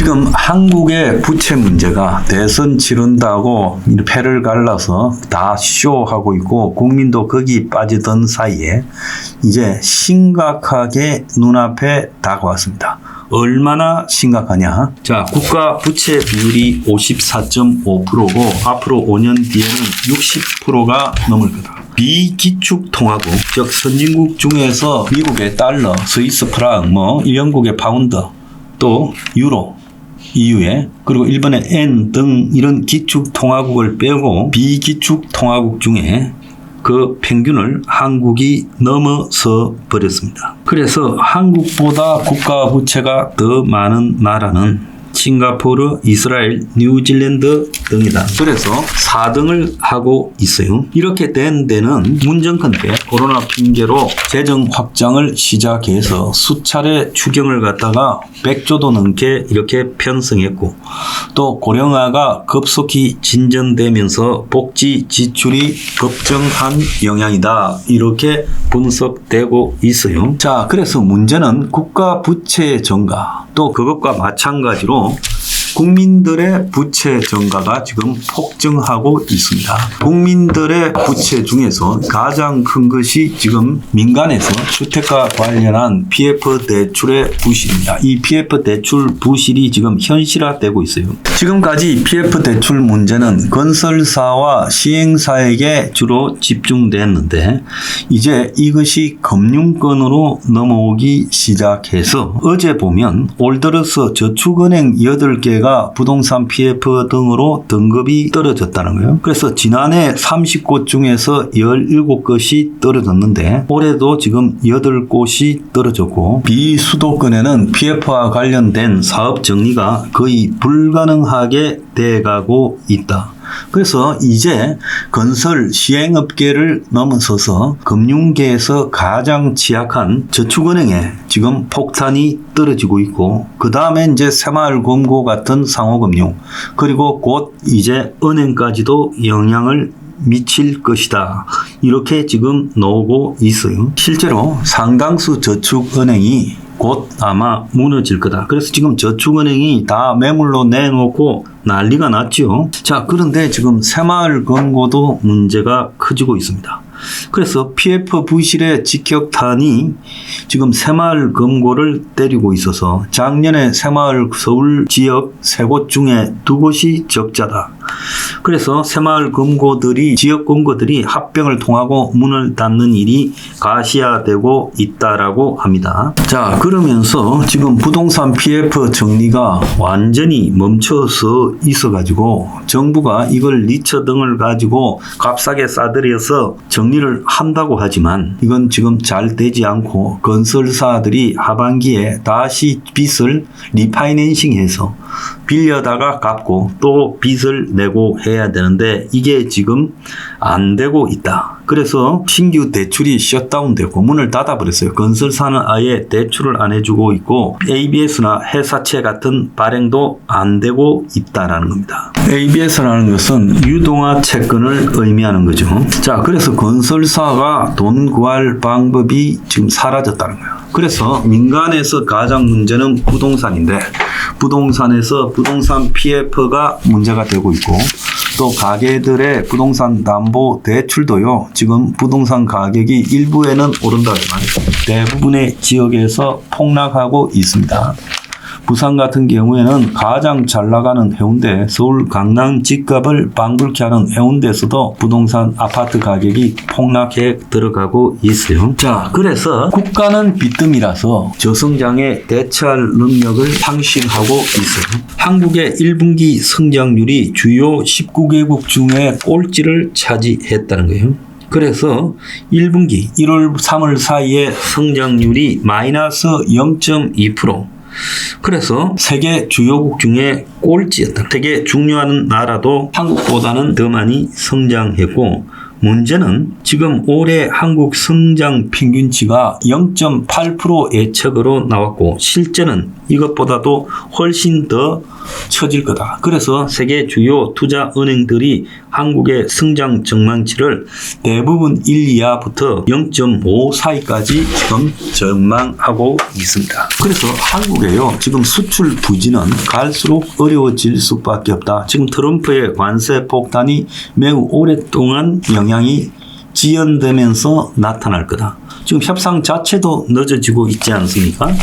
지금 한국의 부채 문제가 대선 치른다고 패를 갈라서 다 쇼하고 있고 국민도 거기 빠지던 사이에 이제 심각하게 눈앞에 다가왔습니다. 얼마나 심각하냐? 자, 국가 부채 비율이 54.5%고 앞으로 5년 뒤에는 60%가 넘을 거다. 비기축 통화국, 즉 선진국 중에서 미국의 달러, 스위스 프랑, 영국의 파운드, 또 유로, EU에 그리고 일본의 엔 등 이런 기축 통화국을 빼고 비기축 통화국 중에 그 평균을 한국이 넘어서 버렸습니다. 그래서 한국보다 국가 부채가 더 많은 나라는 싱가포르, 이스라엘, 뉴질랜드 등이다. 그래서 4등을 하고 있어요. 이렇게 된 데는 문정권 때 코로나 핑계로 재정 확장을 시작해서 수차례 추경을 갖다가 100조도 넘게 이렇게 편성했고 또 고령화가 급속히 진전되면서 복지 지출이 급증한 영향이다. 이렇게 분석되고 있어요. 자, 그래서 문제는 국가 부채 증가 또 그것과 마찬가지로 국민들의 부채 증가가 지금 폭증하고 있습니다. 국민들의 부채 중에서 가장 큰 것이 지금 민간에서 주택과 관련한 PF 대출의 부실입니다. 이 PF 대출 부실이 지금 현실화되고 있어요. 지금까지 PF 대출 문제는 건설사와 시행사에게 주로 집중됐는데 이제 이것이 금융권으로 넘어오기 시작해서 어제 보면 올 들어서 저축은행 8개가 부동산 PF 등으로 등급이 떨어졌다는 거예요. 그래서 지난해 30곳 중에서 17곳이 떨어졌는데 올해도 지금 8곳이 떨어졌고 비수도권에는 PF와 관련된 사업 정리가 거의 불가능하게 돼가고 있다. 그래서 이제 건설 시행업계를 넘어서서 금융계에서 가장 취약한 저축은행에 지금 폭탄이 떨어지고 있고 그 다음에 이제 새마을금고 같은 상호금융 그리고 곧 이제 은행까지도 영향을 미칠 것이다. 이렇게 지금 나오고 있어요. 실제로 상당수 저축은행이 곧 아마 무너질 거다. 그래서 지금 저축은행이 다 매물로 내놓고 난리가 났죠. 자, 그런데 지금 새마을금고도 문제가 커지고 있습니다. 그래서 PF 부실의 직격탄이 지금 새마을금고를 때리고 있어서 작년에 새마을 서울 지역 3곳 중에 2곳이 적자다. 그래서 새마을금고들이 지역금고들이 합병을 통하고 문을 닫는 일이 가시화되고 있다라고 합니다. 자, 그러면서 지금 부동산 PF 정리가 완전히 멈춰서 있어가지고 정부가 이걸 리처 등을 가지고 값싸게 싸들여서 정리를 한다고 하지만 이건 지금 잘 되지 않고 건설사들이 하반기에 다시 빚을 리파이낸싱해서 빌려다가 갚고 또 빚을 내고 해야 되는데 이게 지금 안 되고 있다. 그래서 신규 대출이 셧다운되고 문을 닫아버렸어요. 건설사는 아예 대출을 안 해주고 있고 ABS나 회사채 같은 발행도 안 되고 있다라는 겁니다. ABS라는 것은 유동화 채권을 의미하는 거죠. 자, 그래서 건설사가 돈 구할 방법이 지금 사라졌다는 거예요. 그래서 민간에서 가장 문제는 부동산인데 부동산에서 부동산 PF가 문제가 되고 있고 또 가게들의 부동산 담보 대출도요. 지금 부동산 가격이 일부에는 오른다지만 대부분의 지역에서 폭락하고 있습니다. 부산 같은 경우에는 가장 잘 나가는 해운대, 서울 강남 집값을 방불케 하는 해운대에서도 부동산 아파트 가격이 폭락해 들어가고 있어요. 자, 그래서 국가는 빚뜸이라서 저성장에 대처할 능력을 상실하고 있어요. 한국의 1분기 성장률이 주요 19개국 중에 꼴찌를 차지했다는 거예요. 그래서 1분기 1월 3월 사이에 성장률이 마이너스 0.2%. 그래서 세계 주요국 중에 꼴찌였다. 되게 중요한 나라도 한국보다는 더 많이 성장했고 문제는 지금 올해 한국 성장 평균치가 0.8% 예측으로 나왔고 실제는 이것보다도 훨씬 더 처질 거다. 그래서 세계 주요 투자 은행들이 한국의 성장 전망치를 대부분 1 이하부터 0.5 사이까지 지금 전망하고 있습니다. 그래서 한국에요. 지금 수출 부진은 갈수록 어려워질 수밖에 없다. 지금 트럼프의 관세 폭탄이 매우 오랫동안 영향이 지연되면서 나타날 거다. 지금 협상 자체도 늦어지고 있지 않습니까?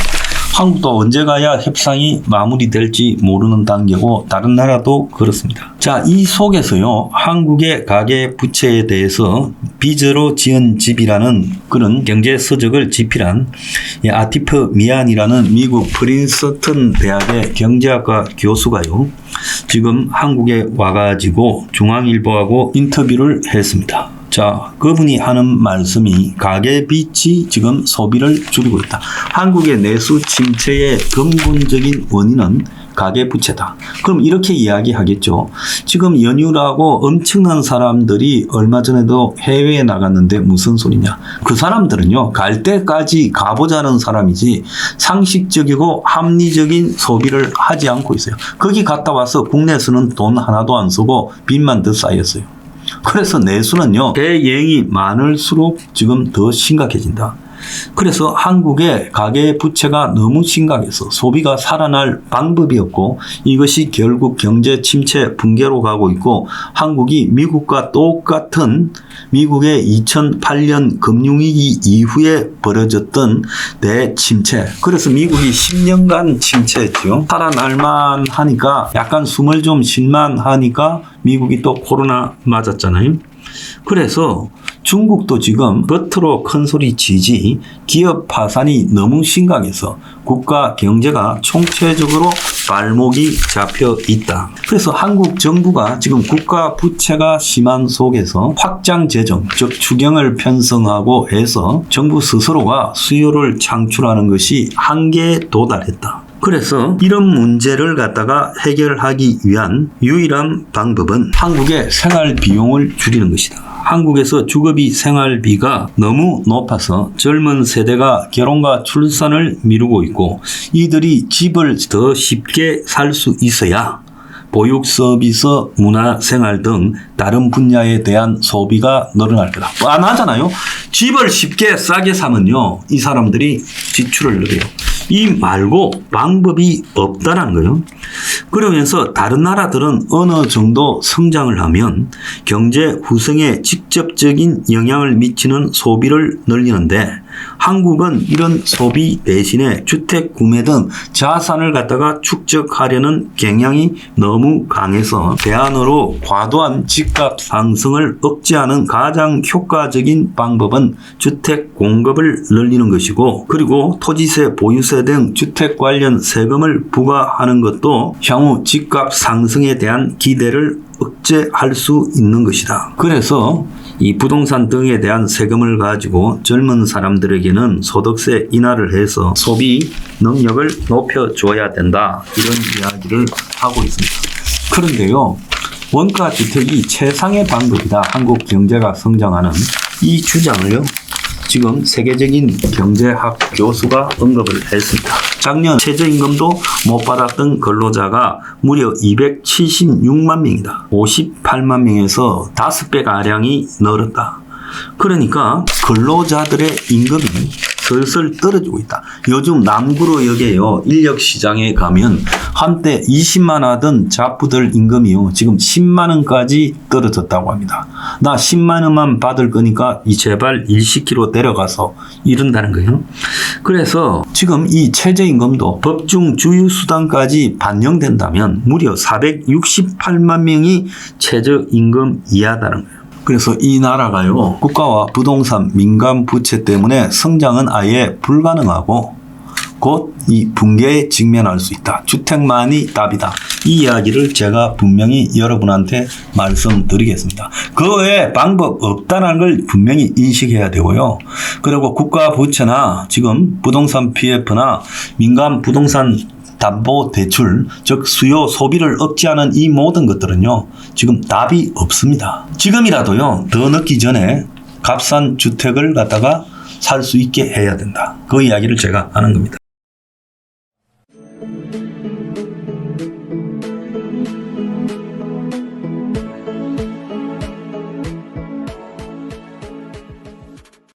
한국도 언제 가야 협상이 마무리될지 모르는 단계고 다른 나라도 그렇습니다. 자, 이 속에서요. 한국의 가계 부채에 대해서 빚으로 지은 집이라는 그런 경제 서적을 집필한 아티프 미안이라는 미국 프린스턴 대학의 경제학과 교수가요. 지금 한국에 와가지고 중앙일보하고 인터뷰를 했습니다. 자, 그분이 하는 말씀이 가계빚이 지금 소비를 줄이고 있다. 한국의 내수 침체의 근본적인 원인은 가계부채다. 그럼 이렇게 이야기하겠죠. 지금 연휴라고 엄청난 사람들이 얼마 전에도 해외에 나갔는데 무슨 소리냐. 그 사람들은요. 갈 때까지 가보자는 사람이지 상식적이고 합리적인 소비를 하지 않고 있어요. 거기 갔다 와서 국내에서는 돈 하나도 안 쓰고 빚만 더 쌓였어요. 그래서 내수는요. 대여행이 많을수록 지금 더 심각해진다. 그래서 한국의 가계 부채가 너무 심각해서 소비가 살아날 방법이 없고 이것이 결국 경제 침체 붕괴로 가고 있고 한국이 미국과 똑같은 미국의 2008년 금융위기 이후에 벌어졌던 대침체. 그래서 미국이 10년간 침체했죠. 살아날만 하니까 약간 숨을 좀 쉴만 하니까 미국이 또 코로나 맞았잖아요. 그래서 중국도 지금 겉으로 큰소리 치지 기업 파산이 너무 심각해서 국가 경제가 총체적으로 발목이 잡혀 있다. 그래서 한국 정부가 지금 국가 부채가 심한 속에서 확장 재정, 즉 추경을 편성하고 해서 정부 스스로가 수요를 창출하는 것이 한계에 도달했다. 그래서 이런 문제를 갖다가 해결하기 위한 유일한 방법은 한국의 생활 비용을 줄이는 것이다. 한국에서 주거비 생활비가 너무 높아서 젊은 세대가 결혼과 출산을 미루고 있고 이들이 집을 더 쉽게 살 수 있어야 보육 서비스, 문화 생활 등 다른 분야에 대한 소비가 늘어날 거다. 안 하잖아요. 집을 쉽게 싸게 사면요. 이 사람들이 지출을 늘려요. 이 말고 방법이 없다는 거예요. 그러면서 다른 나라들은 어느 정도 성장을 하면 경제 후생에 직접적인 영향을 미치는 소비를 늘리는데 한국은 이런 소비 대신에 주택 구매 등 자산을 갖다가 축적하려는 경향이 너무 강해서 대안으로 과도한 집값 상승을 억제하는 가장 효과적인 방법은 주택 공급을 늘리는 것이고 그리고 토지세, 보유세 등 주택 관련 세금을 부과하는 것도 향후 집값 상승에 대한 기대를 억제할 수 있는 것이다. 그래서 이 부동산 등에 대한 세금을 가지고 젊은 사람들에게는 소득세 인하를 해서 소비 능력을 높여줘야 된다. 이런 이야기를 하고 있습니다. 그런데요. 원가 주택이 최상의 방법이다. 한국 경제가 성장하는 이 주장을요. 지금 세계적인 경제학 교수가 언급을 했습니다. 작년 최저임금도 못 받았던 근로자가 무려 276만 명이다. 58만 명에서 5배가량이 늘었다. 그러니까 근로자들의 임금이 슬슬 떨어지고 있다. 요즘 남구로역에요. 인력시장에 가면 한때 20만 하던 잡부들 임금이요. 지금 10만 원까지 떨어졌다고 합니다. 나 10만 원만 받을 거니까 제발 일 시키러 데려가서 이런다는 거예요. 그래서 지금 이 최저임금도 법중 주휴수당까지 반영된다면 무려 468만 명이 최저임금 이하다는 거예요. 그래서 이 나라가요. 국가와 부동산 민간 부채 때문에 성장은 아예 불가능하고 곧 이 붕괴에 직면할 수 있다. 주택만이 답이다. 이 이야기를 제가 분명히 여러분한테 말씀드리겠습니다. 그 외에 방법 없다는 걸 분명히 인식해야 되고요. 그리고 국가 부채나 지금 부동산 PF나 민간 부동산 담보 대출, 즉 수요 소비를 억제하는 이 모든 것들은요, 지금 답이 없습니다. 지금이라도요, 더 늦기 전에 값싼 주택을 갖다가 살 수 있게 해야 된다. 그 이야기를 제가 하는 겁니다.